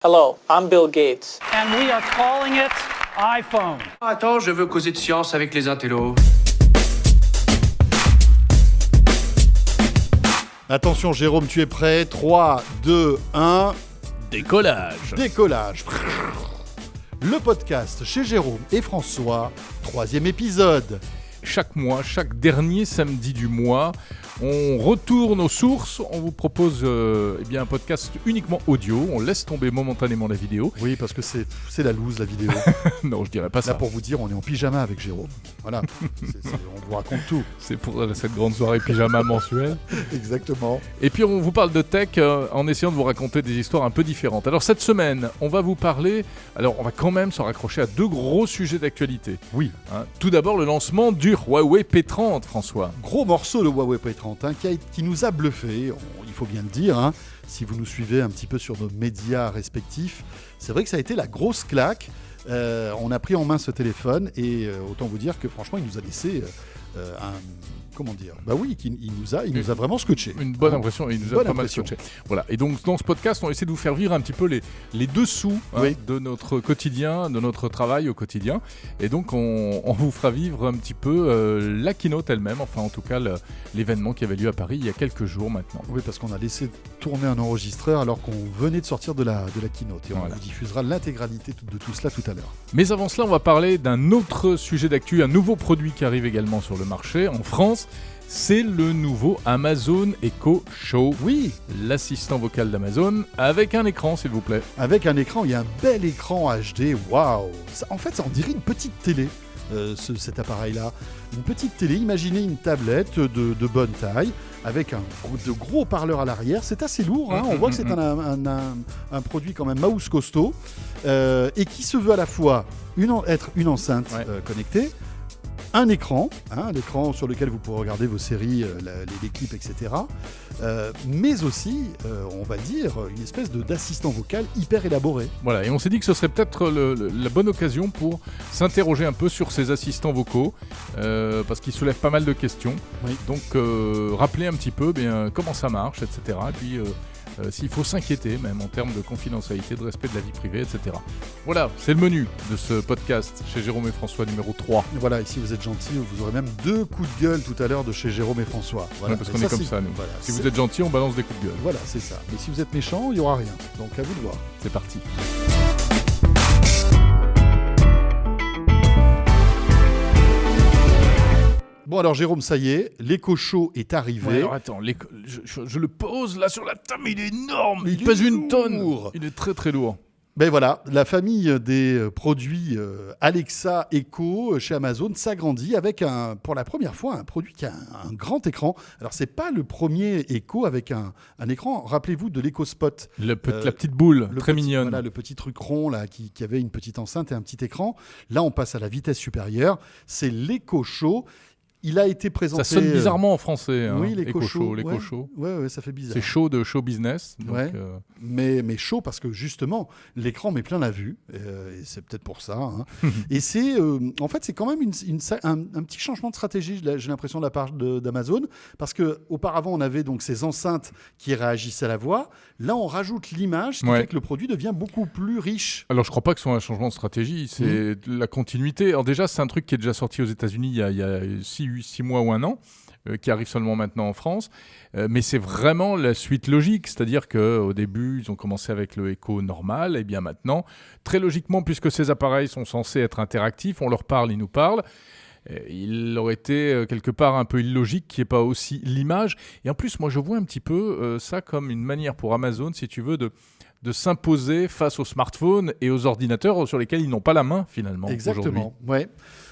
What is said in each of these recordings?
Hello, I'm Bill Gates. And we are calling it iPhone. Attends, je veux causer de science avec les intellos. Attention Jérôme, tu es prêt ? 3, 2, 1... Décollage. Décollage. Le podcast chez Jérôme et François, 3e épisode. Chaque mois, chaque dernier samedi du mois, on retourne aux sources, on vous propose un podcast uniquement audio, on laisse tomber momentanément la vidéo. Oui, parce que c'est la loose la vidéo. Non, je dirais pas ça. Là pour vous dire, on est en pyjama avec Jérôme. Voilà, on vous raconte tout. C'est pour cette grande soirée pyjama mensuelle. Exactement. Et puis on vous parle de tech en essayant de vous raconter des histoires un peu différentes. Alors cette semaine, on va vous parler, on va quand même se raccrocher à deux gros sujets d'actualité. Oui. Tout d'abord le lancement du Huawei P30, François. Gros morceau le Huawei P30 qui nous a bluffé, il faut bien le dire, si vous nous suivez un petit peu sur nos médias respectifs. C'est vrai que ça a été la grosse claque. On a pris en main ce téléphone et autant vous dire que franchement il nous a laissé comment dire ? Bah oui, il nous a vraiment scotché. Une bonne impression, il nous a pas mal scotché. Voilà. Et donc dans ce podcast, on essaie de vous faire vivre un petit peu les dessous de notre quotidien, de notre travail au quotidien. Et donc on vous fera vivre un petit peu la keynote elle-même, enfin en tout cas l'événement qui avait lieu à Paris il y a quelques jours maintenant. Oui, parce qu'on a laissé tourner un enregistreur alors qu'on venait de sortir de la keynote. Et on vous diffusera l'intégralité de tout cela tout à l'heure. Mais avant cela, on va parler d'un autre sujet d'actu, un nouveau produit qui arrive également sur le marché en France. C'est le nouveau Amazon Echo Show. Oui, l'assistant vocal d'Amazon avec un écran, s'il vous plaît. Avec un écran, il y a un bel écran HD. Waouh ! En fait, ça en dirait une petite télé, cet appareil-là. Une petite télé, imaginez une tablette de bonne taille, avec de gros parleurs à l'arrière. C'est assez lourd, on voit que c'est un produit quand même mouse costaud, et qui se veut à la fois être une enceinte connectée, un écran, l'écran sur lequel vous pourrez regarder vos séries, les clips, etc. Mais aussi, on va dire, une espèce d'assistant vocal hyper élaboré. Voilà, et on s'est dit que ce serait peut-être la bonne occasion pour s'interroger un peu sur ces assistants vocaux, parce qu'ils soulèvent pas mal de questions. Oui. Donc, rappeler un petit peu comment ça marche, etc. Et puis, s'il faut s'inquiéter, même en termes de confidentialité, de respect de la vie privée, etc. Voilà, c'est le menu de ce podcast chez Jérôme et François numéro 3. Voilà, et si vous êtes gentil, vous aurez même 2 coups de gueule tout à l'heure de chez Jérôme et François. Voilà. Parce qu'on est comme ça, nous. Voilà, si vous êtes gentil, on balance des coups de gueule. Voilà, c'est ça. Mais si vous êtes méchant, il n'y aura rien. Donc à vous de voir. C'est parti. Bon alors Jérôme, ça y est, l'Echo Show est arrivé. Ouais, alors attends, je le pose là sur la table, il est énorme, il pèse une tonne. Il est très très lourd. Ben voilà, la famille des produits Alexa Echo chez Amazon s'agrandit avec pour la première fois un produit qui a un grand écran. Alors c'est pas le premier Echo avec un écran. Rappelez-vous de l'Echo Spot, la petite boule très mignonne. Voilà, le petit truc rond là qui avait une petite enceinte et un petit écran. Là on passe à la vitesse supérieure. C'est l'Echo Show. Il a été présenté. Ça sonne bizarrement en français. Oui, l'Echo Show. L'Echo Show. Ouais, ça fait bizarre. C'est show de show business. Donc mais chaud parce que justement, l'écran met plein la vue. Et c'est peut-être pour ça. Et c'est, en fait, c'est quand même un petit changement de stratégie, j'ai l'impression, de la part d'Amazon. Parce qu'auparavant, on avait donc ces enceintes qui réagissaient à la voix. Là, on rajoute l'image, ce qui fait que le produit devient beaucoup plus riche. Alors, je ne crois pas que ce soit un changement de stratégie. C'est la continuité. Alors déjà, c'est un truc qui est déjà sorti aux États-Unis il y a 6 mois ou 1 an, qui arrive seulement maintenant en France. Mais c'est vraiment la suite logique. C'est-à-dire qu'au début, ils ont commencé avec le Echo normal. Et bien maintenant, très logiquement, puisque ces appareils sont censés être interactifs, on leur parle, ils nous parlent. Il aurait été quelque part un peu illogique qu'il n'y ait pas aussi l'image. Et en plus, moi, je vois un petit peu ça comme une manière pour Amazon, si tu veux, de s'imposer face aux smartphones et aux ordinateurs sur lesquels ils n'ont pas la main, finalement. Exactement, ouais.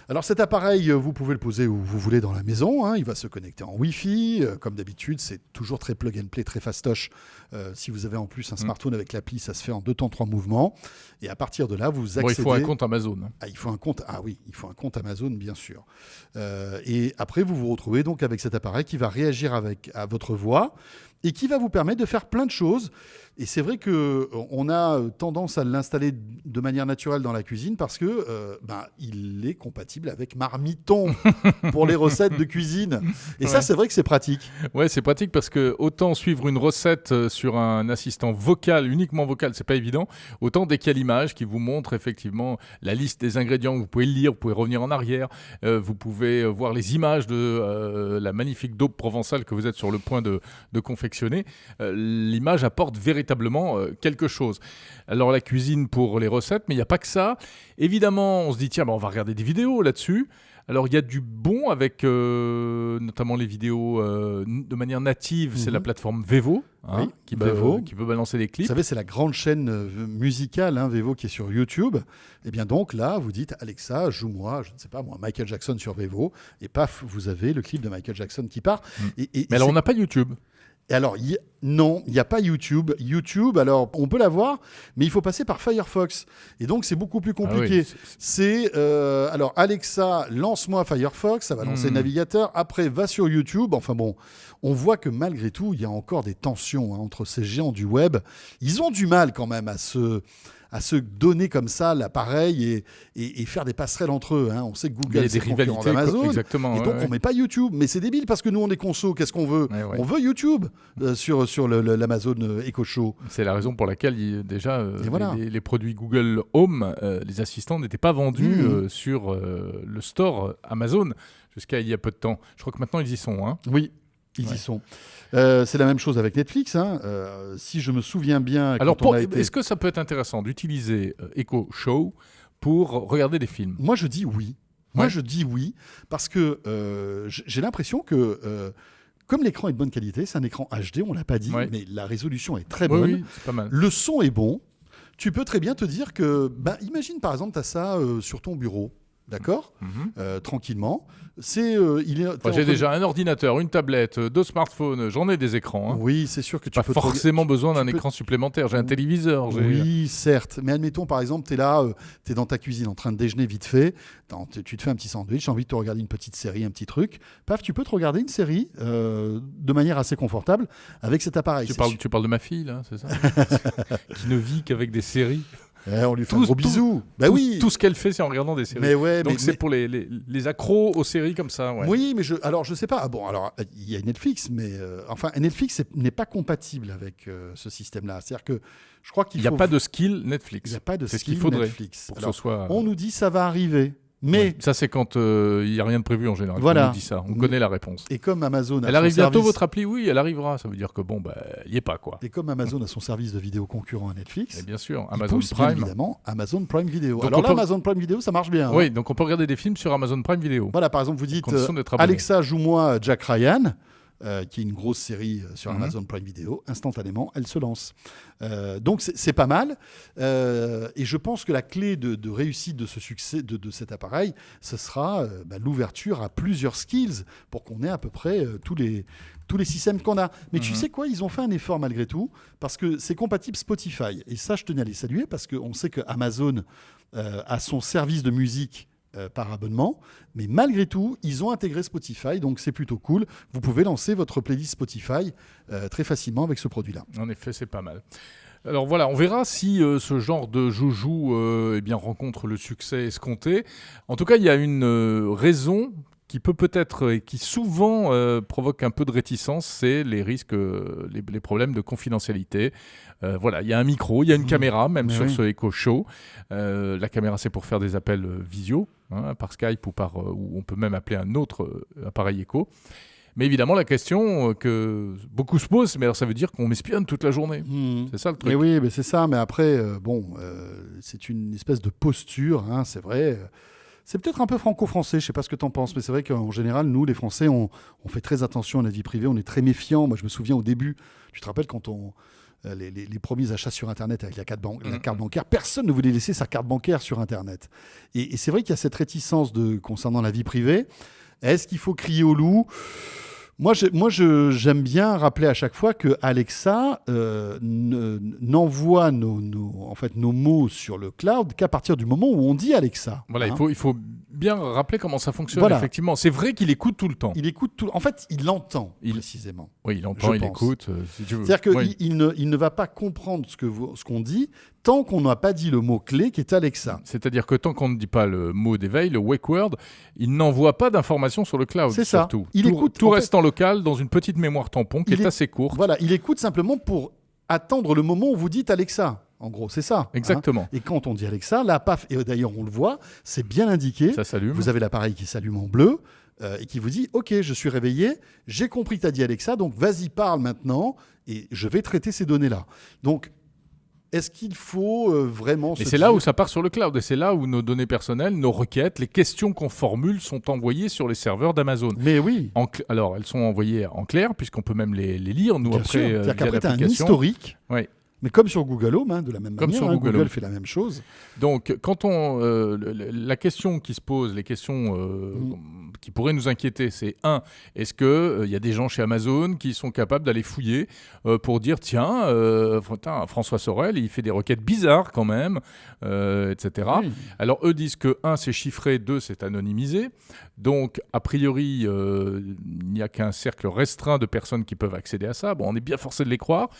Alors cet appareil, vous pouvez le poser où vous voulez dans la maison. Il va se connecter en Wi-Fi. Comme d'habitude, c'est toujours très plug and play, très fastoche. Si vous avez en plus un smartphone avec l'appli, ça se fait en 2 temps 3 mouvements. Et à partir de là, vous accédez... il faut un compte Amazon. Il faut un compte Amazon, bien sûr. Et après, vous vous retrouvez donc avec cet appareil qui va réagir à votre voix et qui va vous permettre de faire plein de choses. Et c'est vrai qu'on a tendance à l'installer de manière naturelle dans la cuisine parce qu'il est compatible compatible avec Marmiton pour les recettes de cuisine. Et ça, Ouais. c'est vrai que c'est pratique. Ouais, c'est pratique parce que autant suivre une recette sur un assistant vocal, uniquement vocal, c'est pas évident. Autant dès qu'il y a l'image qui vous montre effectivement la liste des ingrédients, vous pouvez le lire, vous pouvez revenir en arrière, vous pouvez voir les images de la magnifique daube provençale que vous êtes sur le point de confectionner. L'image apporte véritablement quelque chose. Alors la cuisine pour les recettes, mais il n'y a pas que ça. Évidemment, on se dit tiens, on va regarder des vidéos là-dessus. Alors, il y a du bon avec notamment les vidéos de manière native. C'est la plateforme Vevo, Oui, qui Vevo. peut balancer des Vous clips. savez, c'est la grande chaîne musicale, Vevo, qui est sur YouTube. Et bien donc là, vous dites Alexa, joue-moi, je ne sais pas moi, Michael Jackson sur Vevo. Et paf, vous avez le clip de Michael Jackson qui part. Et Mais alors, c'est- on n'a pas YouTube. Et alors, non, il n'y a pas YouTube. YouTube, alors, on peut l'avoir, mais il faut passer par Firefox. Et donc, c'est beaucoup plus compliqué. Ah oui, c'est- Alors, Alexa, lance-moi Firefox, ça va lancer le navigateur. Après, va sur YouTube. Enfin bon, on voit que malgré tout, il y a encore des tensions entre ces géants du web. Ils ont du mal quand même à se donner comme ça l'appareil et faire des passerelles entre eux. On sait que Il y Google, a c'est des le concurrent rivalités. d'Amazon. Exactement. Et ouais, donc, ouais. on met pas YouTube. Mais c'est débile parce que nous, on est conso. Qu'est-ce qu'on veut Ouais, ouais. On veut YouTube sur l'Amazon Echo Show. C'est la raison pour laquelle déjà Et voilà. les produits Google Home, les assistants n'étaient pas vendus sur le store Amazon jusqu'à il y a peu de temps. Je crois que maintenant ils y sont. Hein. Oui, ils y sont. C'est la même chose avec Netflix. Si je me souviens bien, Alors, quand on a été... est-ce que ça peut être intéressant d'utiliser Echo Show pour regarder des films? Moi, je dis oui. Moi, Ouais. je dis oui parce que j'ai l'impression que, comme l'écran est de bonne qualité, c'est un écran HD, on l'a pas dit, Ouais. mais la résolution est très Oui, bonne. oui, c'est pas mal. Le son est bon. Tu peux très bien te dire que, imagine par exemple, tu as ça sur ton bureau, d'accord, tranquillement. Enfin, j'ai déjà un ordinateur, une tablette, 2 smartphones, j'en ai des écrans. Hein. Oui, c'est sûr que tu Pas peux forcément besoin d'un tu peux- écran supplémentaire. J'ai un téléviseur. Oui, certes. Mais admettons, par exemple, tu es là, tu es dans ta cuisine en train de déjeuner vite fait. Tu te fais un petit sandwich, j'ai envie de te regarder une petite série, un petit truc. Paf, tu peux te regarder une série de manière assez confortable avec cet appareil. Tu parles de ma fille, là, c'est ça? Qui ne vit qu'avec des séries. On lui fait un gros bisou. Bah oui. Tout ce qu'elle fait, c'est en regardant des séries. Mais ouais, Donc mais- c'est pour les accros aux séries comme ça. Ouais. Oui, mais je sais pas. Ah bon, alors il y a Netflix, mais Netflix n'est pas compatible avec ce système-là. C'est-à-dire que je crois qu'il Il n'y a faut- pas de skill Netflix. il y a pas de C'est ce skill qu'il faudrait Netflix. pour que Alors, ce soit. on nous dit ça va arriver, mais Ouais. Ça, c'est quand il n'y a rien de prévu en général. Voilà. On nous dit ça. On connaît la réponse. et comme Amazon a Elle son arrive bientôt, service- votre appli? Oui, elle arrivera. Ça veut dire que bon, il n'y est pas, quoi. Et comme Amazon a son service de vidéo concurrent à Netflix, Et bien sûr, il Amazon pousse, bien Prime. évidemment Amazon Prime Video. Donc, Alors on là, peut- Amazon Prime Video, ça marche bien. Oui, donc on peut regarder des films sur Amazon Prime Video. Voilà, par exemple, vous dites condition d'être abonné. Alexa, joue-moi Jack Ryan, qui est une grosse série sur Mhm. Amazon Prime Video. Instantanément, elle se lance. Donc c'est pas mal. Et je pense que la clé de réussite de ce succès de cet appareil, ce sera l'ouverture à plusieurs skills pour qu'on ait à peu près tous les systèmes qu'on a. Mais tu sais quoi, ils ont fait un effort malgré tout, parce que c'est compatible Spotify. Et ça, je tenais à les saluer, parce qu'on sait que Amazon a son service de musique par abonnement, mais malgré tout, ils ont intégré Spotify, donc c'est plutôt cool. Vous pouvez lancer votre playlist Spotify très facilement avec ce produit-là. En effet, c'est pas mal. Alors voilà, on verra si ce genre de joujou rencontre le succès escompté. En tout cas, il y a une raison qui peut-être et qui souvent provoque un peu de réticence, c'est les risques, les problèmes de confidentialité. Voilà, il y a un micro, il y a une caméra, même Mais sur oui. ce Echo Show. La caméra, c'est pour faire des appels visio, par Skype ou on peut même appeler un autre appareil Echo. Mais évidemment, la question que beaucoup se posent, mais alors ça veut dire qu'on m'espionne toute la journée. C'est ça le truc. Et oui, mais c'est ça, mais après, c'est une espèce de posture, c'est vrai. C'est peut-être un peu franco-français, je ne sais pas ce que tu en penses, mais c'est vrai qu'en général, nous, les Français, on fait très attention à notre vie privée, on est très méfiants. Moi, je me souviens au début, tu te rappelles quand les premiers achats sur Internet avec la carte bancaire, personne ne voulait laisser sa carte bancaire sur Internet. Et c'est vrai qu'il y a cette réticence concernant la vie privée. Est-ce qu'il faut crier au loup ? Moi, j'aime bien rappeler à chaque fois que Alexa n'envoie nos mots sur le cloud qu'à partir du moment où on dit Alexa. Voilà, hein. il faut bien rappeler comment ça fonctionne, Voilà. effectivement. C'est vrai qu'il écoute tout le temps. Il écoute tout. En fait, il entend précisément. Oui, il entend, Je il pense. écoute, si tu veux. C'est-à-dire qu'il Oui. il ne va pas comprendre ce qu'on dit tant qu'on n'a pas dit le mot-clé qui est Alexa. C'est-à-dire que tant qu'on ne dit pas le mot d'éveil, le wake word, il n'envoie pas d'informations sur le cloud. C'est ça. Surtout. Il écoute, Tout en reste en local dans une petite mémoire tampon qui Il est est- assez courte. Voilà, il écoute simplement pour attendre le moment où vous dites Alexa. En gros, c'est ça. Exactement. hein. Et quand on dit Alexa, là, paf, et d'ailleurs, on le voit, c'est bien indiqué. Ça s'allume. Vous avez l'appareil qui s'allume en bleu et qui vous dit OK, je suis réveillé, j'ai compris que tu as dit Alexa, donc vas-y, parle maintenant et je vais traiter ces données-là. Donc, est-ce qu'il faut vraiment Et se c'est là dire- où ça part sur le cloud. Et c'est là où nos données personnelles, nos requêtes, les questions qu'on formule sont envoyées sur les serveurs d'Amazon. Mais oui, Alors, elles sont envoyées en clair, puisqu'on peut même les lire, nous, bien après, sûr. C'est-à-dire via qu'après, tu as un l'application. historique. Oui. Mais comme sur Google Home, de la même Comme manière, sur Google Google Home. fait la même chose. Donc, quand la question qui se pose, les questions qui pourraient nous inquiéter, c'est est-ce qu'il y a des gens chez Amazon qui sont capables d'aller fouiller pour dire, tiens, François Sorel, il fait des requêtes bizarres quand même, etc. Oui. Alors, eux disent que, c'est chiffré, 2, c'est anonymisé. Donc, a priori, il n'y a qu'un cercle restreint de personnes qui peuvent accéder à ça. Bon, on est bien forcé de les croire.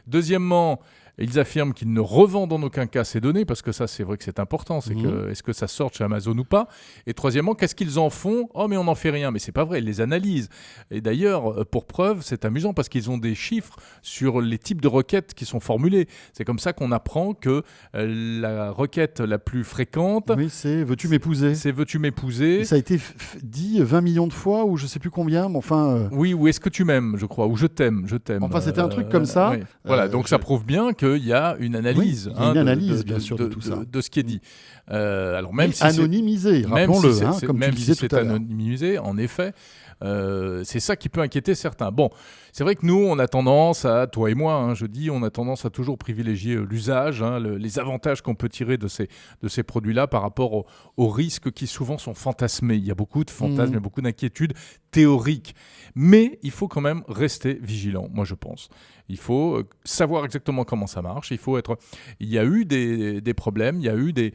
Deuxièmement, ils affirment qu'ils ne revendent en aucun cas ces données, parce que ça, c'est vrai que c'est important. C'est que, est-ce que ça sort chez Amazon ou pas? Et troisièmement, qu'est-ce qu'ils en font? Oh, mais on n'en fait rien. Mais c'est pas vrai, ils les analysent. Et d'ailleurs, pour preuve, c'est amusant parce qu'ils ont des chiffres sur les types de requêtes qui sont formulées. C'est comme ça qu'on apprend que la requête la plus fréquente, Oui, c'est veux-tu m'épouser c'est veux-tu m'épouser? Et ça a été dit 20 millions de fois, ou je sais plus combien, mais enfin... Oui, ou est-ce que tu m'aimes, je crois, ou je t'aime. Enfin, c'était un truc comme ça. Oui. Voilà, donc ça prouve bien qu'il y a une analyse, Oui, il y a une analyse, bien sûr, de tout ça. de ce qui est dit. Alors même Oui, si anonymisé, même rappelons-le, si c'est- comme même tu disais si tout c'est à l'heure. anonymisé, en effet, c'est ça qui peut inquiéter certains. Bon, c'est vrai que nous, on a tendance à, toi et moi, je dis, on a tendance à toujours privilégier l'usage, les avantages qu'on peut tirer de ces produits-là par rapport aux risques qui souvent sont fantasmés. Il y a beaucoup de fantasmes, il y a beaucoup d'inquiétudes théoriques. Mais il faut quand même rester vigilant, moi je pense. Il faut savoir exactement comment ça marche. Il y a eu des problèmes, il y a eu des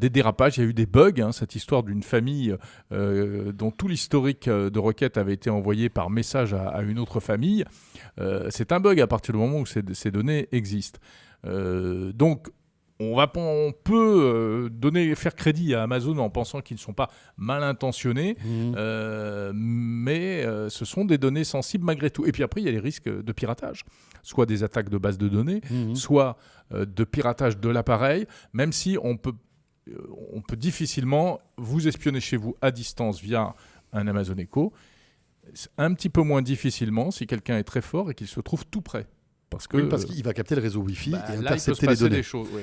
dérapages, il y a eu des bugs. Cette histoire d'une famille dont tout l'historique de requêtes avait été envoyé par message à une autre famille. C'est un bug à partir du moment où ces données existent. Donc, on peut faire crédit à Amazon en pensant qu'ils ne sont pas mal intentionnés, mais ce sont des données sensibles malgré tout. Et puis après, il y a les risques de piratage, soit des attaques de bases de données, soit de piratage de l'appareil, même si on peut difficilement vous espionner chez vous à distance via un Amazon Echo. C'est un petit peu moins difficilement si quelqu'un est très fort et qu'il se trouve tout près. Parce qu'il va capter le réseau Wi-Fi et là, il peut se intercepter les passer données. des choses. Oui,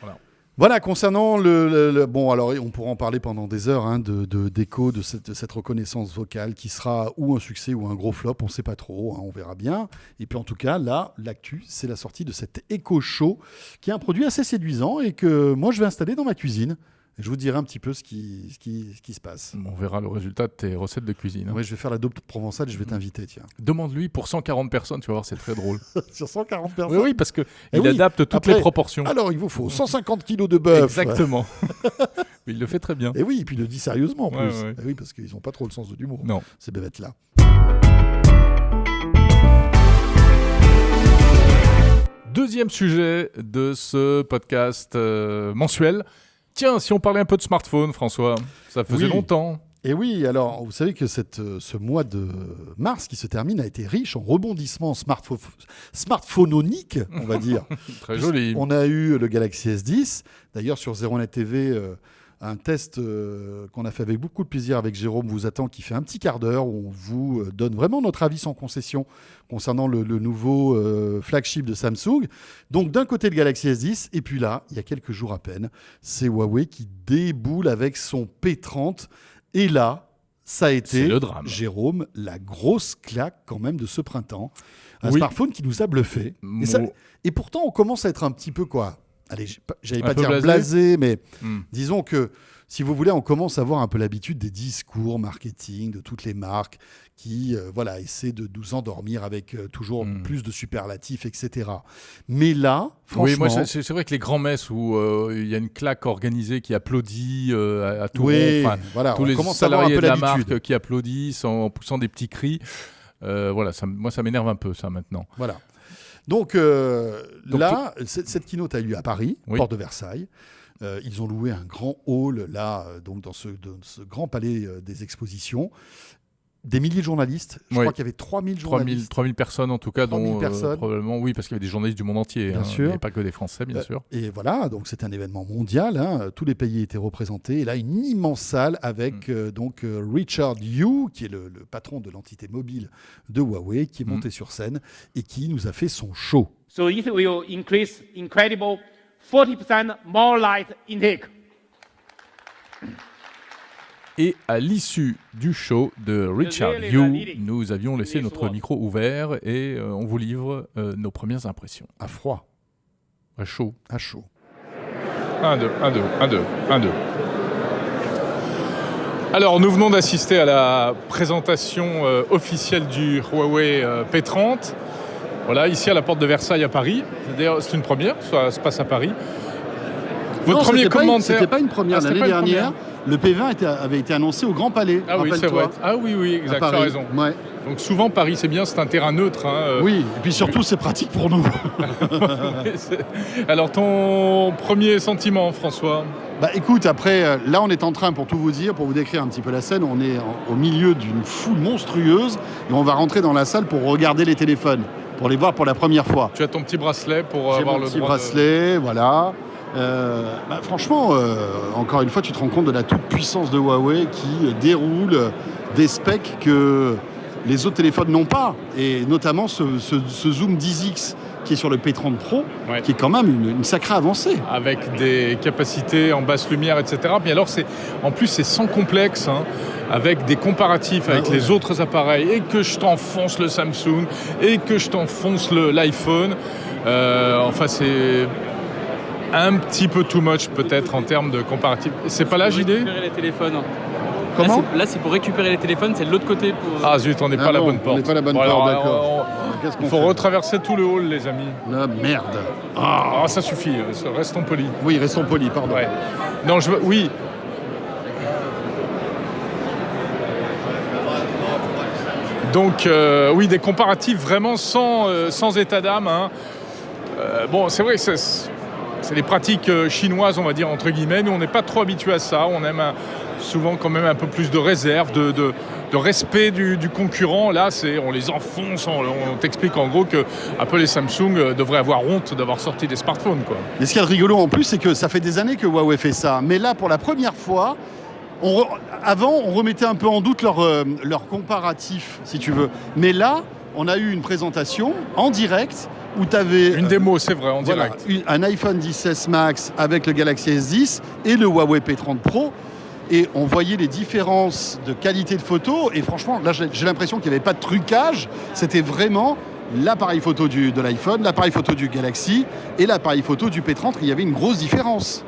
voilà. Voilà, concernant bon, alors on pourra en parler pendant des heures d'écho de cette reconnaissance vocale qui sera ou un succès ou un gros flop, on ne sait pas trop, on verra bien. Et puis en tout cas, là, l'actu, c'est la sortie de cet Echo Show, qui est un produit assez séduisant et que moi je vais installer dans ma cuisine. Je vous dirai un petit peu ce qui se passe. On verra le résultat de tes recettes de cuisine. Ouais, je vais faire la dope provençale et je vais t'inviter, tiens. Demande-lui pour 140 personnes, tu vas voir, c'est très drôle. Sur 140 personnes. Oui, parce qu'il oui, adapte toutes après, les proportions. Alors, il vous faut 150 kilos de bœuf. Exactement. Mais il le fait très bien. Et oui, et puis il le dit sérieusement en plus. Ouais. Et oui, parce qu'ils n'ont pas trop le sens de l'humour, Non. ces bébêtes-là. Deuxième sujet de ce podcast mensuel. Tiens, si on parlait un peu de smartphone, François, ça faisait Oui. longtemps. Et oui, alors vous savez que ce mois de mars qui se termine a été riche en rebondissements smartphononiques, on va dire. Très joli. On a eu le Galaxy S10, d'ailleurs sur ZeroNet TV, un test qu'on a fait avec beaucoup de plaisir avec Jérôme vous attend, qui fait un petit quart d'heure où on vous donne vraiment notre avis sans concession concernant le nouveau flagship de Samsung. Donc d'un côté le Galaxy S10, et puis là, il y a quelques jours à peine, c'est Huawei qui déboule avec son P30. Et là, ça a été, C'est le drame. Jérôme, la grosse claque quand même de ce printemps. Un Oui. smartphone qui nous a bluffé. Et pourtant, on commence à être un petit peu quoi. Allez, j'allais Un pas peu dire blasé. blasé, mais Hmm. disons que si vous voulez, on commence à avoir un peu l'habitude des discours marketing de toutes les marques qui essaient de nous endormir avec toujours plus de superlatifs, etc. Mais là, franchement... Oui, moi, c'est vrai que les grands messes où il y a une claque organisée qui applaudit à tout Oui, rond, voilà, tous on les commence à avoir un salariés peu de la l'habitude. marque qui applaudissent en poussant des petits cris. Moi, ça m'énerve un peu, ça, maintenant. Voilà. Donc là, cette keynote a eu lieu à Paris, Oui. porte de Versailles. Ils ont loué un grand hall là, donc dans ce grand palais des expositions. Des milliers de journalistes. Je Oui. crois qu'il y avait 3000 journalistes. 3000 personnes en tout cas, 3000 dont personnes. probablement, oui, parce qu'il y avait des journalistes du monde entier. Bien sûr. Il n'y avait pas que des Français, bien sûr. Et voilà, donc c'est un événement mondial. Tous les pays étaient représentés. Et là, une immense salle avec Richard Yu, qui est le patron de l'entité mobile de Huawei, qui est monté sur scène et qui nous a fait son show. So it will increase incredible 40% more light intake. Et à l'issue du show de Richard Yu, nous avions laissé notre micro ouvert et on vous livre nos premières impressions. À froid, À chaud. à chaud. 1, 2, 1, 2, 1, 2, 1, 2. Alors, nous venons d'assister à la présentation officielle du Huawei P30. Voilà, ici à la porte de Versailles à Paris. D'ailleurs, c'est une première, ça se passe à Paris. Votre premier commentaire. C'était pas une première. Ah, c'était L'année pas une dernière, première. le P20 avait été annoncé au Grand Palais. Ah oui, c'est vrai. rappelle-toi, Ah oui, à exact, tu Paris. as raison. Ouais. Donc souvent, Paris, c'est bien, c'est un terrain neutre. Oui, et puis surtout, c'est pratique pour nous. Alors, ton premier sentiment, François? Bah écoute, après, là on est en train, pour tout vous dire, pour vous décrire un petit peu la scène, on est au milieu d'une foule monstrueuse et on va rentrer dans la salle pour regarder les téléphones, pour les voir pour la première fois. Tu as ton petit bracelet pour J'ai avoir mon le petit droit bracelet, voilà. Franchement, encore une fois, tu te rends compte de la toute-puissance de Huawei qui déroule des specs que les autres téléphones n'ont pas. Et notamment ce zoom 10X qui est sur le P30 Pro, Ouais. qui est quand même une sacrée avancée. avec des capacités en basse lumière, etc. Mais alors, en plus, c'est sans complexe, hein, avec des comparatifs avec les autres appareils, et que je t'enfonce le Samsung, et que je t'enfonce l'iPhone. Enfin, c'est un petit peu too much, peut-être, en termes de comparatifs. C'est pas là, JD? Récupérer les téléphones. Comment Là, c'est pour récupérer les téléphones, c'est de l'autre côté pour. Ah zut, on n'est pas à la bonne porte. On n'est pas à la bonne Bon, porte, alors, d'accord. Qu'est-ce Il qu'on faut fait retraverser tout le hall, les amis. La merde. Ah, ça suffit, restons polis. Oui, restons polis, pardon. Ouais. Non, oui. Donc, oui, des comparatifs vraiment sans état d'âme. Hein. Bon, c'est vrai que c'est les pratiques chinoises, on va dire, entre guillemets. Nous, on n'est pas trop habitués à ça. On aime souvent quand même un peu plus de réserve, de respect du concurrent. Là, on les enfonce. On t'explique en gros que Apple et Samsung devraient avoir honte d'avoir sorti des smartphones, quoi. Mais ce qu'il y a de rigolo en plus, c'est que ça fait des années que Huawei fait ça. Mais là, pour la première fois, avant, on remettait un peu en doute leur comparatif, si tu veux. Mais là, on a eu une présentation en direct où tu avais... Une démo, c'est vrai, en direct. Un iPhone 10S Max avec le Galaxy S10 et le Huawei P30 Pro. Et on voyait les différences de qualité de photo. Et franchement, là, j'ai l'impression qu'il n'y avait pas de trucage. C'était vraiment l'appareil photo de l'iPhone, l'appareil photo du Galaxy et l'appareil photo du P30. Il y avait une grosse différence.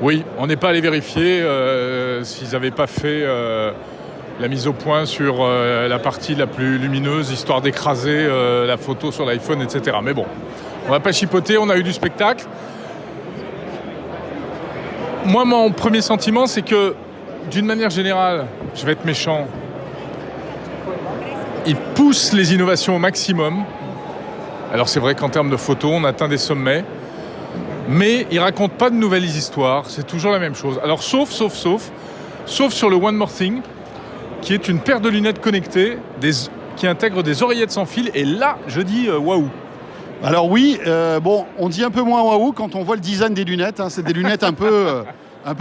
Oui, on n'est pas allé vérifier s'ils n'avaient pas fait la mise au point sur la partie la plus lumineuse, histoire d'écraser la photo sur l'iPhone, etc. Mais bon, on va pas chipoter, on a eu du spectacle. Moi, mon premier sentiment, c'est que, d'une manière générale, je vais être méchant, ils poussent les innovations au maximum. Alors c'est vrai qu'en termes de photos, on atteint des sommets. Mais ils racontent pas de nouvelles histoires, c'est toujours la même chose. Alors sauf sur le One More Thing, qui est une paire de lunettes connectées qui intègre des oreillettes sans fil. Et là, je dis waouh. Alors oui, on dit un peu moins waouh quand on voit le design des lunettes. Hein. C'est des lunettes un peu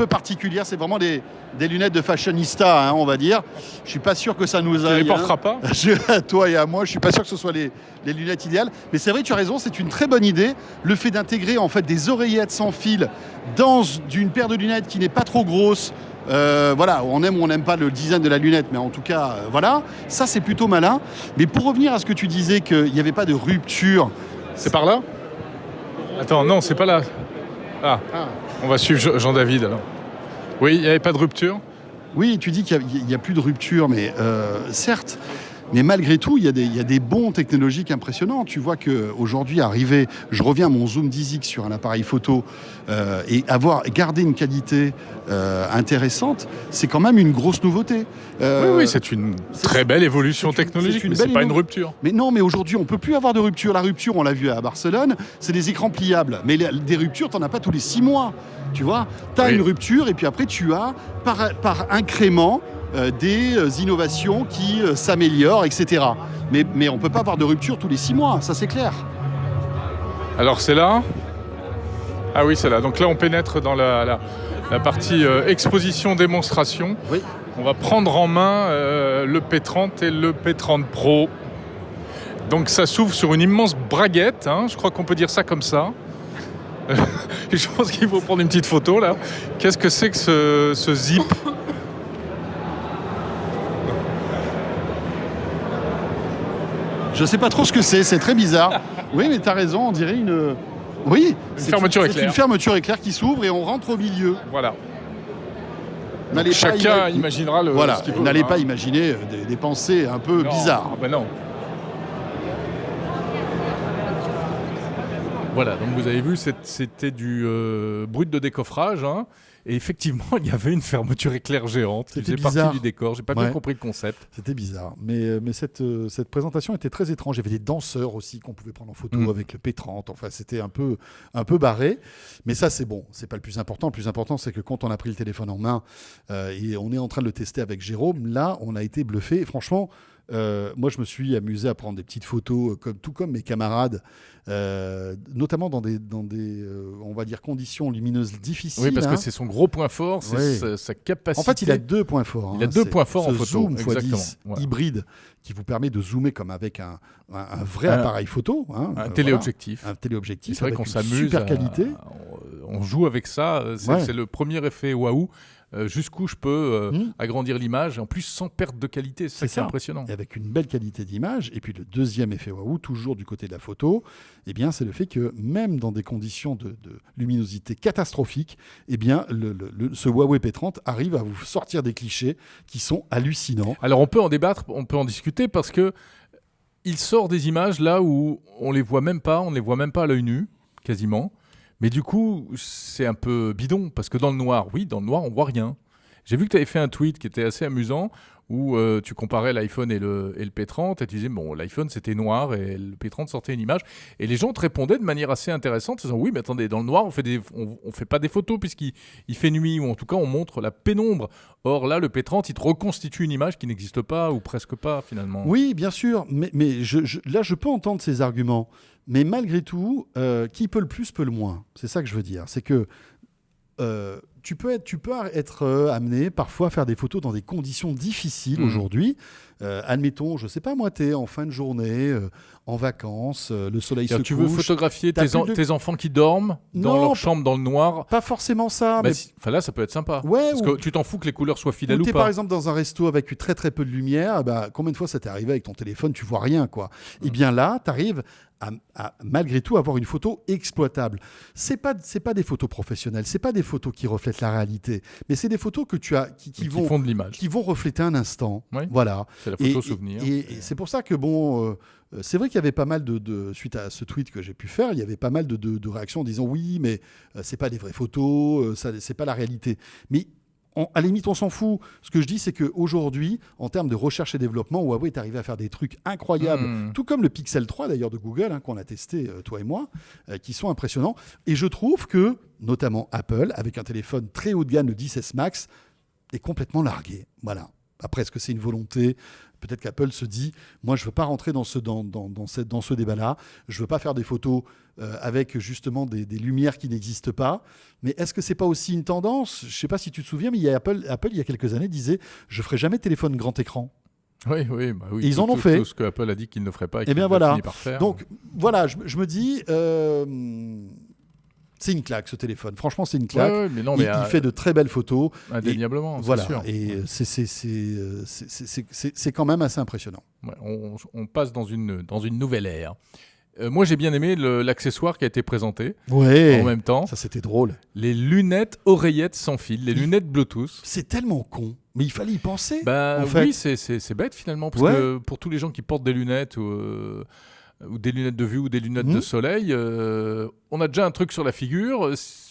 particulières. C'est vraiment des lunettes de fashionista, hein, on va dire. Je suis pas sûr que ça nous aille. Tu les porteras pas? À toi et à moi, je suis pas sûr que ce soit les lunettes idéales. Mais c'est vrai, tu as raison, c'est une très bonne idée. Le fait d'intégrer en fait des oreillettes sans fil dans une paire de lunettes qui n'est pas trop grosse. Voilà, on aime ou on n'aime pas le design de la lunette, mais en tout cas, voilà, ça c'est plutôt malin. Mais pour revenir à ce que tu disais, qu'il n'y avait pas de rupture. C'est par là? Attends, non, c'est pas là. Ah, on va suivre Jean-David alors. Oui, il n'y avait pas de rupture. Oui, tu dis qu'il n'y a plus de rupture, mais certes, mais malgré tout, il y a des bons technologiques impressionnants. Tu vois qu'aujourd'hui, je reviens à mon zoom 10x sur un appareil photo et garder une qualité intéressante, c'est quand même une grosse nouveauté. Oui, c'est une très belle évolution technologique, mais ce n'est pas une rupture. Mais non, mais aujourd'hui, on ne peut plus avoir de rupture. La rupture, on l'a vu à Barcelone, c'est des écrans pliables. Mais des ruptures, tu n'en as pas tous les 6 mois. Tu vois, tu as une rupture et puis après, tu as par incrément des innovations qui s'améliorent, etc. Mais on ne peut pas avoir de rupture tous les 6 mois, ça c'est clair. Alors c'est là. Ah oui, c'est là. Donc là, on pénètre dans la partie exposition démonstration. Oui. On va prendre en main le P30 et le P30 Pro. Donc ça s'ouvre sur une immense braguette, hein, je crois qu'on peut dire ça comme ça. Je pense qu'il faut prendre une petite photo là. Qu'est-ce que c'est que ce zip ? Je sais pas trop ce que c'est très bizarre. Oui, mais tu as raison, on dirait une... Oui, une fermeture éclair. C'est une fermeture éclair qui s'ouvre et on rentre au milieu. Voilà. Chacun imaginera ce qu'il veut. N'allez pas imaginer des pensées un peu bizarres. Ben non. Voilà, donc vous avez vu, c'était du brut de décoffrage, hein, et effectivement, il y avait une fermeture éclair géante qui faisait partie du décor. J'ai pas bien compris le concept. C'était bizarre, mais cette présentation était très étrange. Il y avait des danseurs aussi qu'on pouvait prendre en photo avec le P30. Enfin, c'était un peu barré, mais ça c'est bon. C'est pas le plus important. Le plus important, c'est que quand on a pris le téléphone en main et on est en train de le tester avec Jérôme, là, on a été bluffé. Et franchement. Moi, je me suis amusé à prendre des petites photos, tout comme mes camarades, notamment dans des on va dire, conditions lumineuses difficiles. Oui, parce que c'est son gros point fort, c'est sa capacité. En fait, il a 2 points forts. Il a 2 points forts en photo. Zoom x10 hybride qui vous permet de zoomer comme avec un vrai appareil photo. Hein, un téléobjectif. Un téléobjectif. C'est vrai qu'on s'amuse. Super qualité. On joue avec ça. C'est le premier effet waouh. Jusqu'où je peux agrandir l'image, en plus sans perte de qualité, c'est ça qui est impressionnant. Et avec une belle qualité d'image. Et puis le deuxième effet waouh, toujours du côté de la photo, eh bien, c'est le fait que même dans des conditions de luminosité catastrophiques, eh bien, ce Huawei P30 arrive à vous sortir des clichés qui sont hallucinants. Alors on peut en débattre, on peut en discuter, parce que il sort des images là où on les voit même pas à l'œil nu, quasiment. Mais du coup, c'est un peu bidon, parce que dans le noir, on voit rien. J'ai vu que tu avais fait un tweet qui était assez amusant, où tu comparais l'iPhone et le P30, et tu disais, bon, l'iPhone c'était noir, et le P30 sortait une image. Et les gens te répondaient de manière assez intéressante, en disant, oui, mais attendez, dans le noir, on fait pas des photos, puisqu'il fait nuit, ou en tout cas, on montre la pénombre. Or là, le P30, il te reconstitue une image qui n'existe pas, ou presque pas, finalement. Oui, bien sûr, mais là, je peux entendre ces arguments. Mais malgré tout, qui peut le plus peut le moins. C'est ça que je veux dire. C'est que tu peux être amené parfois à faire des photos dans des conditions difficiles aujourd'hui. Admettons, je sais pas moi, tu es en fin de journée, en vacances, le soleil se couche. Tu veux photographier tes enfants qui dorment dans leur chambre dans le noir. Pas forcément ça. Là, ça peut être sympa. Ouais, parce que tu t'en fous que les couleurs soient fidèles ou pas. Tu es par exemple dans un resto avec très très peu de lumière. Combien de fois ça t'est arrivé avec ton téléphone, tu vois rien, quoi. Et bien là, tu arrives à malgré tout avoir une photo exploitable. C'est pas des photos professionnelles, c'est pas des photos qui reflètent la réalité, mais c'est des photos que tu as qui font de l'image, qui vont refléter un instant. Oui. Voilà. C'est la photo souvenir. Et c'est pour ça que c'est vrai qu'il y avait pas mal suite à ce tweet que j'ai pu faire, il y avait pas mal de réactions en disant oui, mais c'est pas des vraies photos, c'est pas la réalité. Mais à la limite, on s'en fout. Ce que je dis, c'est qu'aujourd'hui, en termes de recherche et développement, Huawei est arrivé à faire des trucs incroyables, tout comme le Pixel 3 d'ailleurs de Google, qu'on a testé, toi et moi, qui sont impressionnants. Et je trouve que, notamment Apple, avec un téléphone très haut de gamme, le 10S Max, est complètement largué. Voilà. Après, est-ce que c'est une volonté ? Peut-être qu'Apple se dit, moi, je ne veux pas rentrer dans ce débat-là. Je ne veux pas faire des photos avec justement des lumières qui n'existent pas. Mais est-ce que ce n'est pas aussi une tendance ? Je ne sais pas si tu te souviens, mais Apple, il y a quelques années, disait « Je ne ferai jamais de téléphone grand écran ». Oui. Et ils en ont fait. Tout ce que Apple a dit qu'il ne ferait pas et qu'il a fini par faire. Donc, voilà, je me dis... c'est une claque, ce téléphone. Franchement, c'est une claque. Il fait de très belles photos. Indéniablement, voilà. C'est sûr. Et c'est quand même assez impressionnant. Ouais, on passe dans une nouvelle ère. Moi, j'ai bien aimé l'accessoire qui a été présenté Ouais. en même temps. Ça, c'était drôle. Les lunettes oreillettes sans fil, les lunettes Bluetooth. C'est tellement con. Mais il fallait y penser. Bah en fait. oui, c'est bête finalement, parce Ouais. que pour tous les gens qui portent des lunettes ou des lunettes de vue ou des lunettes de soleil, on a déjà un truc sur la figure.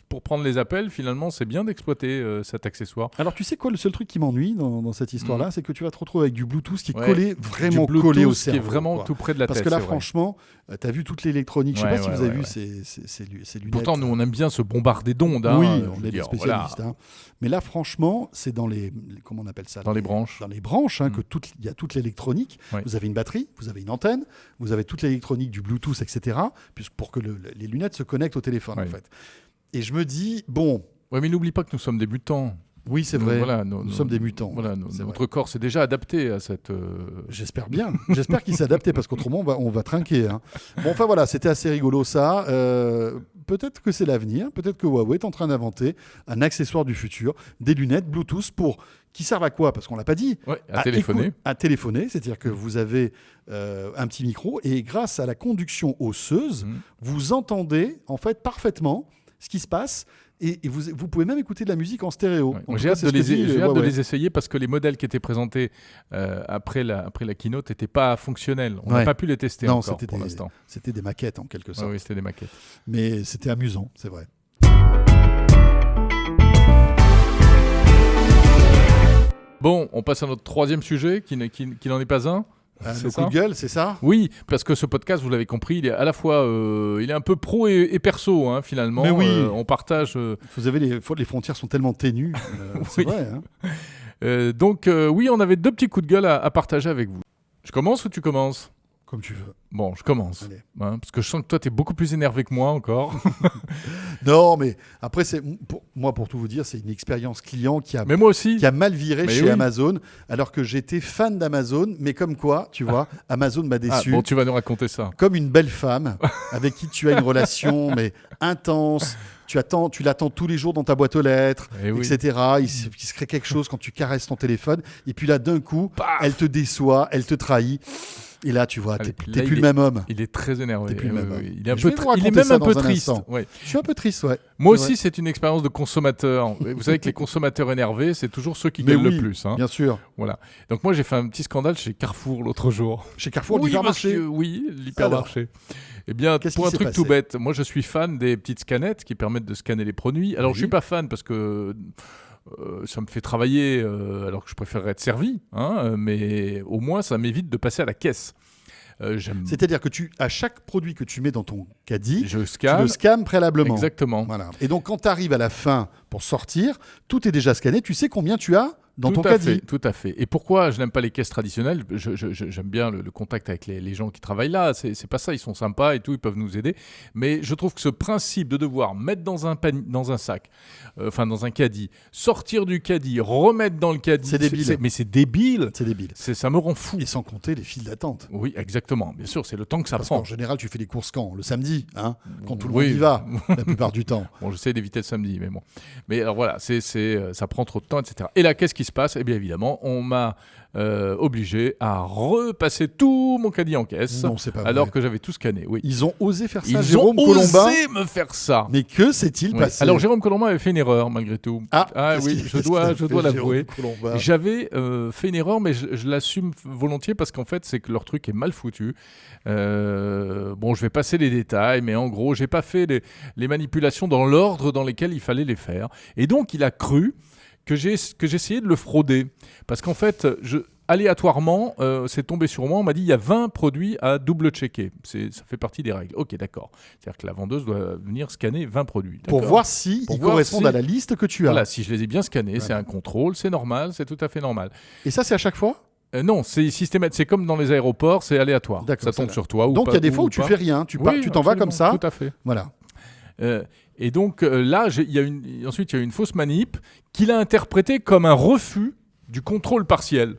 Pour prendre les appels, finalement, c'est bien d'exploiter cet accessoire. Alors, tu sais quoi, le seul truc qui m'ennuie dans cette histoire-là, c'est que tu vas te retrouver avec du Bluetooth qui est Ouais. collé, vraiment Du Bluetooth collé au qui cerveau. est vraiment quoi. tout près de la Parce tête. que là, c'est vrai. franchement, tu as vu toute l'électronique. Je sais Ouais, pas si ouais, vous avez ouais, vu ouais. ces lunettes. Pourtant, nous, on aime bien se bombarder d'ondes. Oui, hein, je on veux est des dire, spécialistes. voilà. Hein. Mais là, franchement, c'est dans les comment on appelle ça Dans les branches. Dans les branches, hein, que il y a toute l'électronique. Ouais. Vous avez une batterie, vous avez une antenne, vous avez toute l'électronique du Bluetooth, etc. Pour que les lunettes se connectent au téléphone, Ouais. en fait. Et je me dis, bon, Ouais, mais n'oublie pas que nous sommes des mutants. oui, c'est Nous, vrai, voilà, nous sommes des mutants. Voilà, C'est notre vrai. corps s'est déjà adapté à cette. J'espère bien. J'espère qu'il s'est adapté parce qu'autrement, on va trinquer. Hein. Bon, enfin voilà, c'était assez rigolo ça. Peut-être que c'est l'avenir. Peut-être que Huawei est en train d'inventer un accessoire du futur, des lunettes Bluetooth qui servent à quoi? Parce qu'on l'a pas dit. Ouais, à téléphoner. À téléphoner, c'est-à-dire que vous avez un petit micro et grâce à la conduction osseuse, vous entendez en fait parfaitement ce qui se passe. Et vous pouvez même écouter de la musique en stéréo. Ouais. En Moi, tout j'ai cas, hâte, c'est de ce que les, dit, j'ai hâte de Huawei. les essayer parce que les modèles qui étaient présentés après la keynote n'étaient pas fonctionnels. On n'a Ouais. pas pu les tester Non, encore pour des, l'instant. c'était des maquettes en quelque sorte. Ouais, oui, c'était des maquettes. Mais c'était amusant, c'est vrai. Bon, on passe à notre troisième sujet qui n'en est pas un. C'est Le coup ça de gueule, c'est ça? Oui, parce que ce podcast, vous l'avez compris, il est à la fois il est un peu pro et perso, hein, finalement. Mais oui. On partage. Vous avez les frontières sont tellement ténues. C'est Oui. vrai. Hein. Donc, oui, on avait deux petits coups de gueule à partager avec vous. Je commence ou tu commences? Comme tu veux. Bon, je commence. Allez. Hein, parce que je sens que toi, tu es beaucoup plus énervé que moi encore. Non, mais après, pour tout vous dire, c'est une expérience client Mais moi aussi. qui a mal viré Mais chez oui. Amazon, alors que j'étais fan d'Amazon, mais comme quoi, tu vois, Amazon m'a Ah, déçu. bon, tu vas nous raconter ça. Comme une belle femme avec qui tu as une relation mais intense. Tu l'attends tous les jours dans ta boîte aux lettres, Eh oui. etc. Il se crée quelque chose quand tu caresses ton téléphone. Et puis là, d'un coup, Paf. elle te déçoit, elle te trahit. Et là, tu vois, Allez, t'es là, plus le même homme. Il est très énervé. T'es plus le même Oui, homme. oui. Il est, un Je peu vais vous il est raconter même ça un peu dans un triste. instant. Ouais. Je suis un peu triste, ouais. Moi C'est aussi, c'est une expérience de consommateur. Vous savez que les consommateurs énervés, c'est toujours ceux qui Mais gueulent oui, le plus. Hein. Bien sûr. Voilà. Donc moi, j'ai fait un petit scandale chez Carrefour l'autre jour. Chez Carrefour, Oui, l'hypermarché. monsieur, oui, l'hypermarché. Eh bien, Qu'est-ce pour qui un s'est truc passé tout bête, moi je suis fan des petites scanettes qui permettent de scanner les produits. Alors Oui. je suis pas fan parce que ça me fait travailler alors que je préférerais être servi, hein, mais au moins ça m'évite de passer à la caisse. C'est-à-dire que à chaque produit que tu mets dans ton caddie, Je tu scanne. le scannes préalablement. Exactement. Voilà. Et donc, quand tu arrives à la fin pour sortir, tout est déjà scanné. Tu sais combien tu as dans Tout ton à caddie. fait, tout à fait. Et pourquoi je n'aime pas les caisses traditionnelles? J'aime bien le contact avec les gens qui travaillent là. C'est pas ça, ils sont sympas et tout, ils peuvent nous aider. Mais je trouve que ce principe de devoir mettre dans un sac, enfin dans un caddie, sortir du caddie, remettre dans le caddie, C'est débile. Mais c'est débile. C'est débile. Ça me rend fou. Et sans compter les files d'attente. Oui, exactement. Bien sûr, c'est le temps que ça Parce prend. qu'en général, tu fais les courses quand? Le samedi, hein, quand tout le Oui. monde y va, la plupart du temps. Bon, j'essaie d'éviter le samedi, mais bon. Mais alors voilà, ça prend trop de temps, etc. Et là, qu'est-ce qui se passe? Eh bien, évidemment, on m'a obligé à repasser tout mon caddie en caisse, Non, c'est pas alors vrai. que j'avais tout scanné. Oui. Ils ont osé faire ça, Ils Jérôme ont Colombin. osé me faire ça. Mais que s'est-il Oui. passé? Alors, Jérôme Colombin avait fait une erreur, malgré tout. qu'est-ce oui, qu'il- je qu'est-ce dois qu'il a fait, l'avouer. Jérôme Colombin J'avais fait une erreur, mais je l'assume volontiers parce qu'en fait, c'est que leur truc est mal foutu. Bon, je vais passer les détails, mais en gros, j'ai pas fait les manipulations dans l'ordre dans lesquels il fallait les faire. Et donc, il a cru que j'essayais de le frauder. Parce qu'en fait, aléatoirement, c'est tombé sur moi. On m'a dit il y a 20 produits à double-checker. Ça fait partie des règles. Ok, d'accord. C'est-à-dire que la vendeuse doit venir scanner 20 produits. Pour D'accord. voir si Pour ils voir correspondent si- à la liste que tu as. Voilà, si je les ai bien scannés, Voilà. c'est un contrôle, c'est normal, c'est tout à fait normal. Et ça, c'est à chaque fois? Non, c'est systématique. C'est comme dans les aéroports, c'est aléatoire. D'accord, Ça c'est tombe là. sur toi ou Donc, pas. il y a des fois où tu pas. fais rien. Tu t'en vas absolument, comme ça. Tout à fait. Voilà. Et donc là, ensuite, il y a eu une fausse manip qu'il a interprétée comme un refus du contrôle partiel.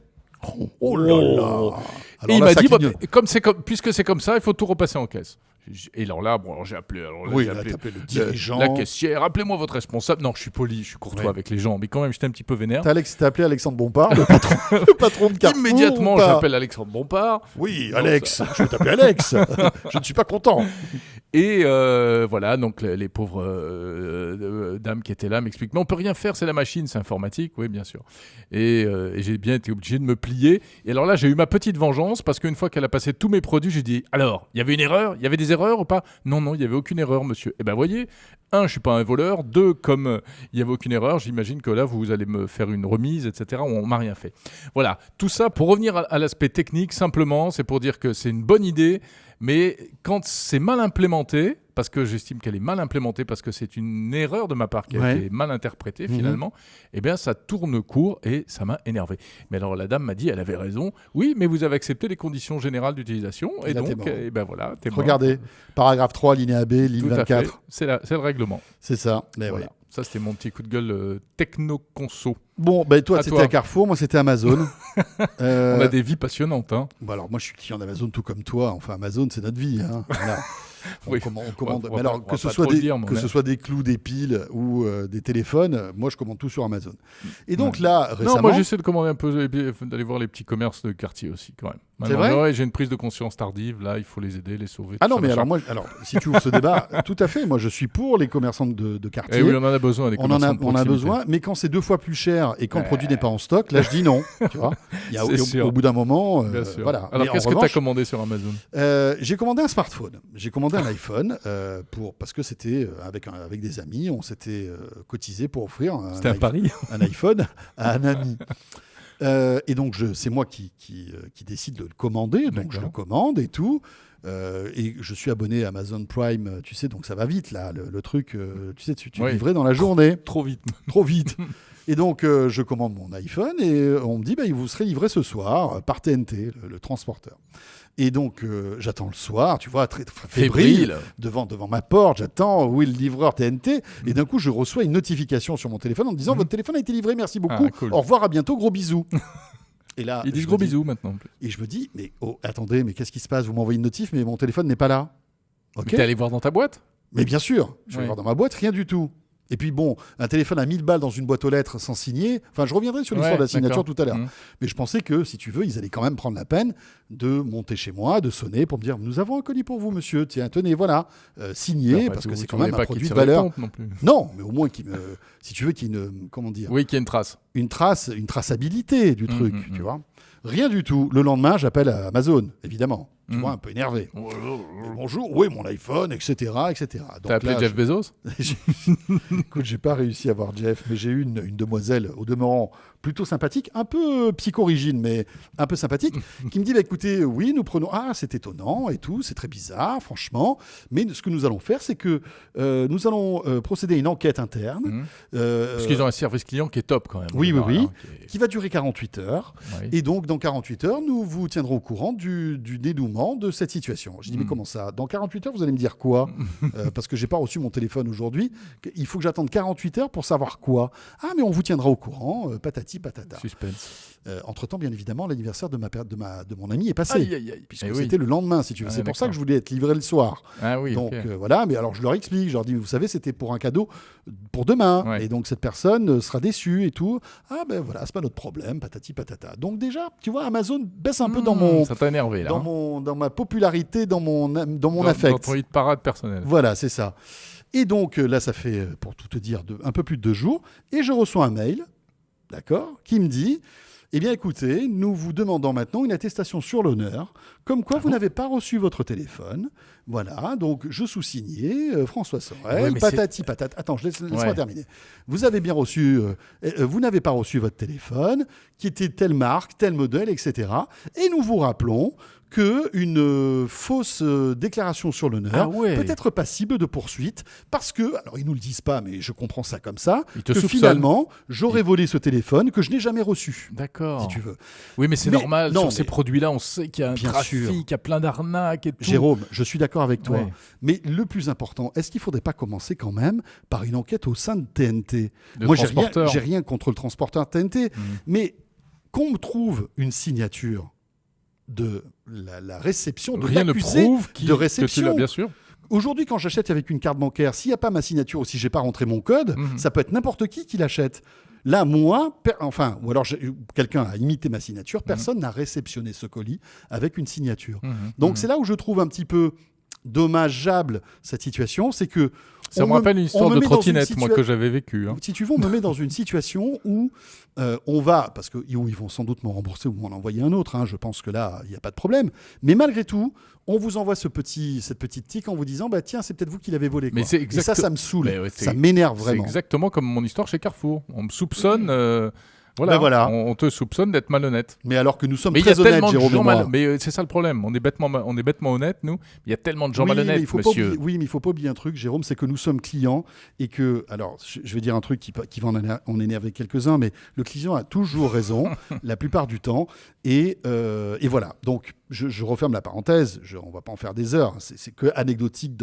Oh là là. Alors Et il là, m'a ça dit, clignote. puisque c'est comme ça, il faut tout repasser en caisse. Et alors là, j'ai appelé, Oui, j'ai là, appelé t'as appelé le dirigeant. la caissière, appelez-moi votre responsable. Non, je suis poli, je suis courtois Ouais. avec les gens, mais quand même, j'étais un petit peu vénère. T'as appelé Alexandre Bompard, le patron de Carrefour. Immédiatement, ou pas? j'appelle Alexandre Bompard. Oui, Non, Alex, je vais t'appeler Alex. Je ne suis pas content. Et voilà, donc les pauvres dames qui étaient là m'expliquent, mais on peut rien faire, c'est la machine, c'est informatique, oui, bien sûr. Et j'ai bien été obligé de me plier. Et alors là, j'ai eu ma petite vengeance, parce qu'une fois qu'elle a passé tous mes produits, j'ai dit, alors, il y avait une erreur? Il y avait des erreurs ou pas? Non, il n'y avait aucune erreur, monsieur. Eh ben, voyez, 1, je suis pas un voleur. 2, comme il n'y avait aucune erreur, j'imagine que là, vous allez me faire une remise, etc. On m'a rien fait. Voilà, tout ça, pour revenir à l'aspect technique, simplement, c'est pour dire que c'est une bonne idée, mais quand c'est mal implémenté, parce que j'estime qu'elle est mal implémentée, parce que c'est une erreur de ma part qui a été mal interprétée finalement, eh bien ça tourne court et ça m'a énervé. Mais alors la dame m'a dit, elle avait raison, oui, mais vous avez accepté les conditions générales d'utilisation, et là, donc, t'es mort. eh ben voilà, t'es mort. Regardez, paragraphe 3, linéa B, ligne Tout à fait, 24. c'est le règlement. C'est ça. Mais Voilà. ouais. Ça, c'était mon petit coup de gueule techno-conso. Bon, bah, toi, À c'était toi. à Carrefour, moi, c'était Amazon. On a des vies passionnantes, hein. Bah alors, moi, je suis client d'Amazon tout comme toi. Enfin, Amazon, c'est notre vie. Hein. Voilà. On Oui. commande. On va Mais alors, pas- on que va ce pas soit trop le des, dire, mais que on ce est- soit des clous, des piles ou des téléphones, moi, je commande tout sur Amazon. Et donc là, récemment. Non, moi j'essaie de commander un peu, et puis, d'aller voir les petits commerces de quartier aussi, quand même. C'est Maintenant, vrai ouais, j'ai une prise de conscience tardive, là, il faut les aider, les sauver. Ah tout non, ça, mais machin. alors, si tu ouvres ce débat, tout à fait. Moi, je suis pour les commerçants de quartier. Eh oui, on en a besoin, des On en a, commerçants de on a proximité. besoin, mais quand c'est 2 fois plus cher et quand le produit n'est pas en stock, là je dis non. Tu vois, C'est sûr. au bout d'un moment, Bien sûr. voilà. Alors, Mais en qu'est-ce que tu as revanche, commandé sur Amazon? j'ai commandé un smartphone. J'ai commandé un iPhone parce que c'était avec des amis, on s'était cotisé pour offrir C'était un pari. un iPhone à un ami. Et donc c'est moi qui décide de le commander, donc je le commande et tout. Et je suis abonné à Amazon Prime, tu sais, donc ça va vite là, le truc, tu sais, tu Oui. es livré dans la journée. Trop vite. Trop vite. Et donc, je commande mon iPhone et on me dit, il vous serez livré ce soir par TNT, le transporteur. Et donc, j'attends le soir, tu vois, très fébrile, devant ma porte, j'attends où est le livreur TNT. Et d'un coup, je reçois une notification sur mon téléphone en me disant, votre téléphone a été livré, merci beaucoup, cool. au revoir, à bientôt, gros bisous. Et là, Ils disent je gros me dis- bisous maintenant. Et je me dis, mais attendez, mais qu'est-ce qui se passe? Vous m'envoyez une notif, mais mon téléphone n'est pas là. Mais Ok. t'es allé voir dans ta boîte? Mais bien sûr, je vais Ouais. voir dans ma boîte, rien du tout. Et puis bon, un téléphone à 1000 balles dans une boîte aux lettres sans signer. Enfin, je reviendrai sur l'histoire Ouais, de la signature d'accord. tout à l'heure. Mmh. Mais je pensais que, si tu veux, ils allaient quand même prendre la peine de monter chez moi, de sonner pour me dire, nous avons un colis pour vous, monsieur. Tiens, tenez, voilà, signé, Après parce tout, que c'est tu quand voulais même pas un qu'il produit te de valeur. réponde non plus. Non, mais au moins, si tu veux, qu'il y ait comment dire, Oui, qu'il y a une trace. une traçabilité du truc, mmh, tu vois. Rien du tout. Le lendemain, j'appelle à Amazon, évidemment. Tu Mmh. vois, un peu énervé. Bonjour, oui, mon iPhone, etc., etc. Donc T'as appelé là, Jeff Bezos? Écoute, j'ai pas réussi à voir Jeff, mais j'ai eu une demoiselle, au demeurant plutôt sympathique, un peu psychorigide, mais un peu sympathique, qui me dit, écoutez, oui, nous prenons... Ah, c'est étonnant et tout, c'est très bizarre, franchement, mais ce que nous allons faire, c'est que nous allons procéder à une enquête interne. Mmh. Parce qu'ils ont un service client qui est top quand même. Oui, Alors, oui. alors, Qui va durer 48 heures. Oui. Et donc, dans 48 heures, nous vous tiendrons au courant du dénouement de cette situation. Je dis, mais Mm. comment ça? Dans 48 heures, vous allez me dire quoi? Parce que j'ai pas reçu mon téléphone aujourd'hui. Il faut que j'attende 48 heures pour savoir quoi? Ah, mais on vous tiendra au courant, patati patata. Suspense. Entre-temps, bien évidemment, l'anniversaire de mon ami est passé. Aïe, aïe, aïe. Puisque Eh oui. c'était le lendemain, si tu veux. Ah, C'est pour ça d'accord. que je voulais être livré le soir. Ah oui, Donc ok. voilà, mais alors je leur explique, je leur dis, vous savez, c'était pour un cadeau pour demain, Ouais. et donc cette personne sera déçue et tout. Ah ben voilà, c'est pas notre problème, patati patata. Donc déjà, tu vois, Amazon baisse un peu dans mon, Ça t'a énervé là. hein. dans ma popularité, dans mon Dans affect. ton hit parade personnel. Voilà, c'est ça. Et donc là, ça fait, pour tout te dire, un peu plus de 2 jours, et je reçois un mail, d'accord, qui me dit, eh bien écoutez, nous vous demandons maintenant une attestation sur l'honneur, comme quoi vous n'avez pas reçu votre téléphone. Voilà, donc je sous-signais, François Sorel, Ouais, mais patati patata. Attends, laisse-moi Ouais. terminer. Vous avez bien reçu, vous n'avez pas reçu votre téléphone, qui était telle marque, tel modèle, etc. Et nous vous rappelons qu'une fausse déclaration sur l'honneur Ah ouais. peut être passible de poursuite parce que, alors ils nous le disent pas, mais je comprends ça comme ça, Ils te que soupçonnent. finalement j'aurais volé ce téléphone que je n'ai jamais reçu, D'accord. si tu veux. Oui, mais c'est Mais- normal. non, Sur ces mais- produits-là, on sait qu'il y a un Bien trafic, sûr. qu'il y a plein d'arnaques et tout. Jérôme, je suis d'accord avec toi, Ouais. mais le plus important, est-ce qu'il ne faudrait pas commencer quand même par une enquête au sein de TNT? De Moi, transporteur. j'ai rien contre le transporteur TNT, mais qu'on me trouve une signature de la réception, de Rien ne l'accusé prouve de que tu l'as, réception. bien sûr. Aujourd'hui, quand j'achète avec une carte bancaire, s'il n'y a pas ma signature ou si j'ai pas rentré mon code, ça peut être n'importe qui l'achète. Là, moi, ou alors quelqu'un a imité ma signature, personne n'a réceptionné ce colis avec une signature. Donc c'est là où je trouve un petit peu dommageable cette situation, c'est que Ça me rappelle une histoire de trottinette, moi, que j'avais vécue. Hein. Si tu veux, on me met dans une situation où on va, parce qu'ils vont sans doute m'en rembourser ou m'en envoyer un autre, hein, je pense que là, il n'y a pas de problème. Mais malgré tout, on vous envoie cette petite tic en vous disant, bah tiens, c'est peut-être vous qui l'avez volé. Quoi. Mais c'est Et ça me saoule, ouais, ça m'énerve vraiment. C'est exactement comme mon histoire chez Carrefour. On me soupçonne... Ben voilà. On te soupçonne d'être malhonnête. Mais alors que nous sommes mais très honnêtes, Jérôme et moi. Mais c'est ça le problème. On est bêtement honnêtes, nous. Il y a tellement de gens malhonnêtes, mais monsieur. Mais il ne faut pas oublier un truc, Jérôme, c'est que nous sommes clients et que... Alors, je vais dire un truc qui va en énerver quelques-uns, mais le client a toujours raison, la plupart du temps. Et voilà. Donc, je referme la parenthèse. On ne va pas en faire des heures. C'est que anecdotique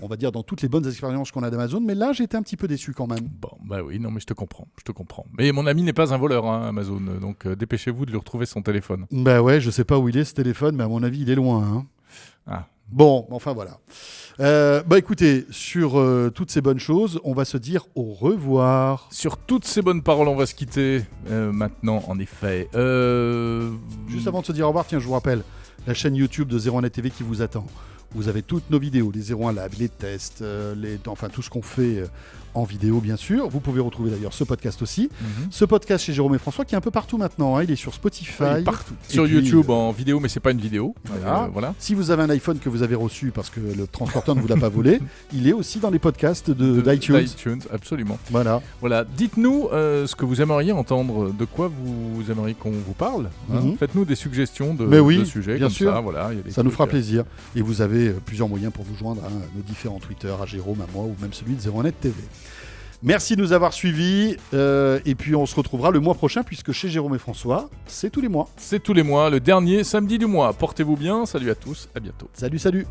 on va dire, dans toutes les bonnes expériences qu'on a d'Amazon. Mais là, j'étais un petit peu déçu quand même. Bon, bah oui, non, mais je te comprends. Mais mon ami n'est pas un voleur, hein, Amazon. Donc, dépêchez-vous de lui retrouver son téléphone. Bah ouais, je sais pas où il est ce téléphone, mais à mon avis, il est loin. Hein. Ah. Bon, enfin voilà. Bah écoutez, sur toutes ces bonnes choses, on va se dire au revoir. Sur toutes ces bonnes paroles, on va se quitter maintenant, en effet. Juste avant de se dire au revoir, tiens, je vous rappelle la chaîne YouTube de 01net TV qui vous attend. Vous avez toutes nos vidéos, les 01 Lab, les tests, enfin tout ce qu'on fait en vidéo, bien sûr. Vous pouvez retrouver d'ailleurs ce podcast aussi. Ce podcast chez Jérôme et François qui est un peu partout maintenant. Hein. Il est sur Spotify. Il est partout. Et sur puis, YouTube en vidéo, mais c'est pas une vidéo. Voilà. Si vous avez un iPhone que vous avez reçu parce que le transporteur ne vous l'a pas volé, il est aussi dans les podcasts d'iTunes. Absolument. Voilà. Dites-nous ce que vous aimeriez entendre, de quoi vous aimeriez qu'on vous parle. Hein. Faites-nous des suggestions de sujets bien comme sûr. ça. Voilà, ça nous fera plaisir. Et vous avez plusieurs moyens pour vous joindre à nos différents Twitter, à Jérôme, à moi ou même celui de 01net TV. Merci de nous avoir suivis et puis on se retrouvera le mois prochain puisque chez Jérôme et François, c'est tous les mois. C'est tous les mois, le dernier samedi du mois. Portez-vous bien, salut à tous, à bientôt. Salut.